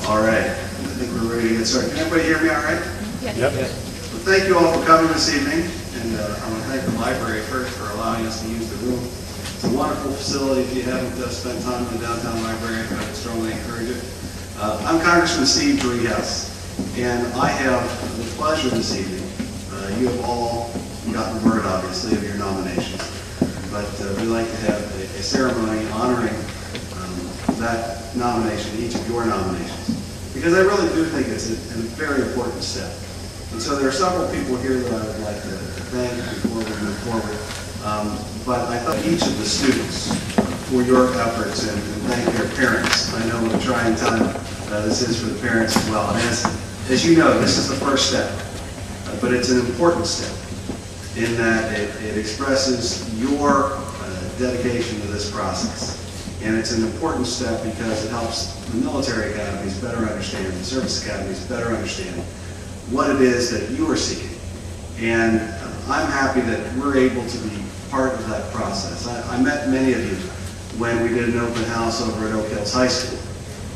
All right, I think we're ready to get started. Can everybody hear me all right? Yes. Yep. Well, thank you all for coming this evening, and I want to thank the library first for allowing us to use the room. It's a wonderful facility. If you haven't spent time in the downtown library, I would strongly encourage it. I'm Congressman Steve-Driehaus, and I have the pleasure this evening. You have all gotten word, obviously, of your nominations, but we'd like to have a ceremony honoring that nomination, each of your nominations, because I really do think it's a very important step. And so there are several people here that I would like to thank before we move forward. But I thought each of the students for your efforts and thank their parents. I know what a trying time this is for the parents as well. And as you know, this is the first step, but it's an important step in that it expresses your dedication to this process. And it's an important step because it helps the military academies better understand, the service academies better understand what it is that you are seeking. And I'm happy that we're able to be part of that process. I met many of you when we did an open house over at Oak Hills High School.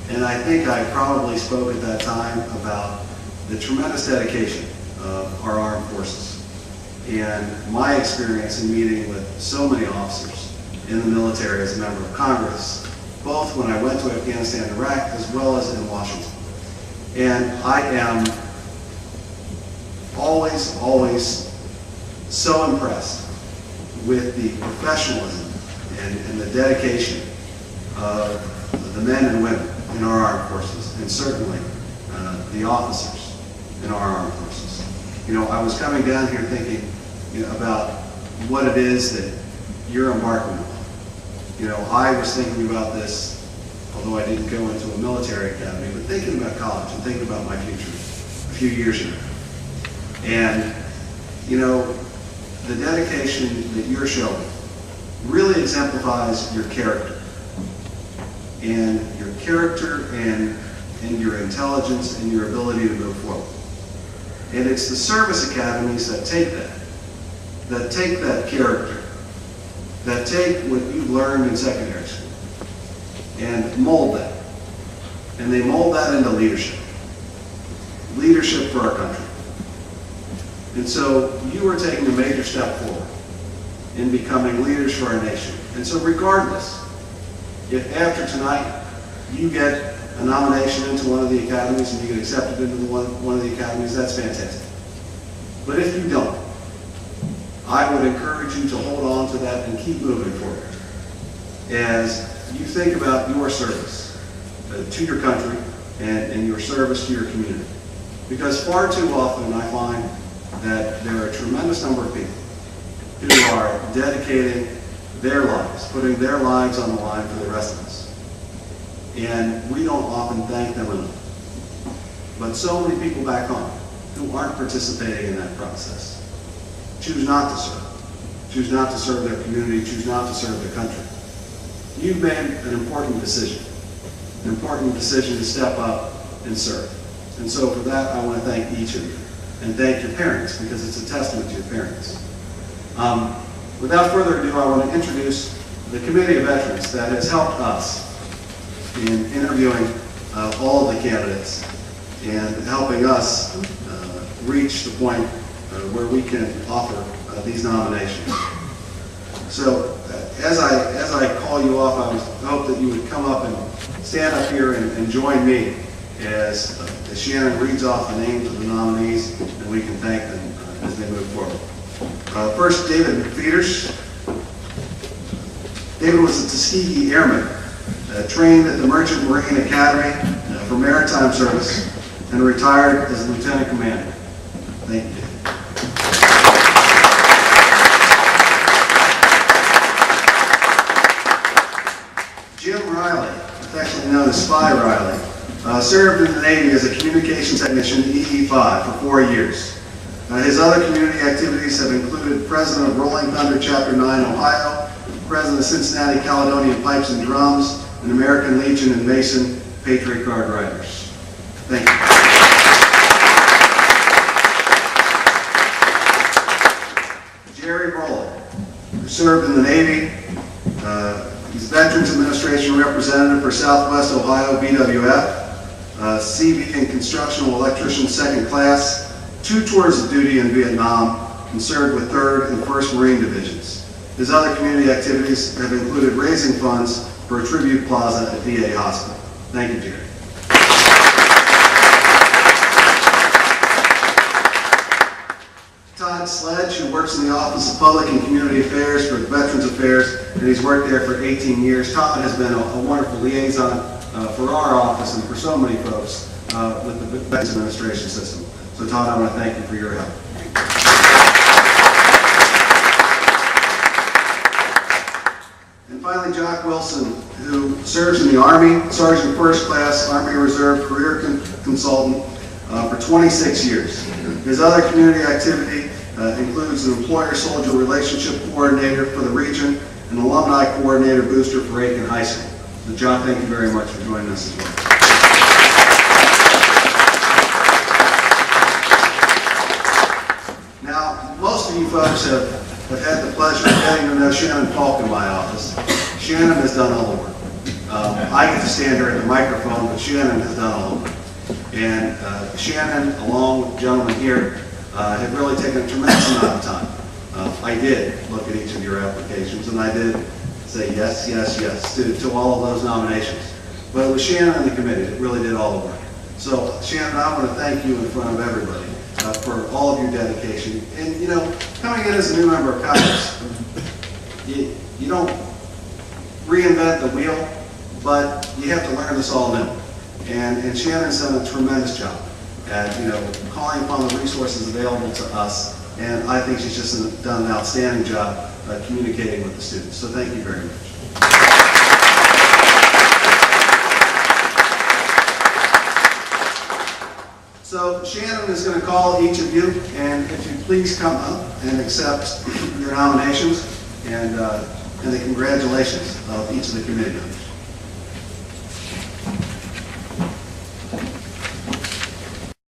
And I think I probably spoke at that time about the tremendous dedication of our armed forces and my experience in meeting with so many officers in the military as a member of Congress, both when I went to Afghanistan and Iraq as well as in Washington. And I am always so impressed with the professionalism and the dedication of the men and women in our armed forces, and certainly the officers in our armed forces. You know, I was coming down here thinking about what it is that you're embarking on. You know, I was thinking about this, although I didn't go into a military academy, but thinking about college and thinking about my future a few years ago. And, you know, the dedication that you're showing really exemplifies your character. And your character and your intelligence and your ability to move forward. And it's the service academies that take that character, that take what you've learned in secondary school and mold that. And they mold that into leadership. Leadership for our country. And so you are taking a major step forward in becoming leaders for our nation. And so regardless, if after tonight you get a nomination into one of the academies and you get accepted into one of the academies, that's fantastic. But if you don't, I would encourage you to hold on to that and keep moving forward as you think about your service to your country and your service to your community. Because far too often I find that there are a tremendous number of people who are dedicating their lives, putting their lives on the line for the rest of us. And we don't often thank them enough. But so many people back home who aren't participating in that process choose not to serve their community, choose not to serve their country. You've made an important decision to step up and serve. And so for that, I want to thank each of you and thank your parents, because it's a testament to your parents. Without further ado, I want to introduce the Committee of Veterans that has helped us in interviewing all of the candidates and helping us reach the point where we can offer these nominations. So as I call you off, I hope that you would come up and stand up here and join me as Shannon reads off the names of the nominees, and we can thank them as they move forward. First, David Peters. David was a Tuskegee Airman, trained at the Merchant Marine Academy for Maritime Service, and retired as a Lieutenant Commander. Thank you, David. Jim Riley, affectionately known as Spy Riley, served in the Navy as a communications technician EE-5 for 4 years. His other community activities have included President of Rolling Thunder Chapter 9, Ohio, President of Cincinnati Caledonian Pipes and Drums, and American Legion and Mason Patriot Guard Riders. Thank you. Jerry Rowland, who served in the Navy. He's Veterans Administration Representative for Southwest Ohio, BWF. CV in construction electrician second class, 2 tours of duty in Vietnam, and served with 3rd and 1st Marine Divisions. His other community activities have included raising funds for a tribute plaza at VA Hospital. Thank you, Jerry. Todd Sledge, who works in the Office of Public and Community Affairs for Veterans Affairs, and he's worked there for 18 years. Todd has been a wonderful liaison for our office and for so many folks with the Veterans Administration system. So Todd, I want to thank you for your help. And finally, Jock Wilson, who serves in the Army, Sergeant First Class, Army Reserve Career Consultant for 26 years. His other community activity includes an employer-soldier relationship coordinator for the region and alumni coordinator booster for Aiken High School. So John, thank you very much for joining us as well. Now, most of you folks have had the pleasure of getting to know Shannon Falk in my office. Shannon has done all the work. I get to stand here at the microphone, but Shannon has done all the work. And Shannon, along with the gentleman here, have really taken a tremendous amount of time. I did look at each of your applications, and I did say yes, yes, yes to all of those nominations. But it was Shannon and the committee that really did all the work. So Shannon, I want to thank you in front of everybody for all of your dedication. And you know, coming in as a new member of Congress, you don't reinvent the wheel, but you have to learn this all new. And Shannon's done a tremendous job at, you know, calling upon the resources available to us, and I think she's just done an outstanding job communicating with the students. So thank you very much. So Shannon is going to call each of you, and if you please come up and accept your nominations and the congratulations of each of the committee members.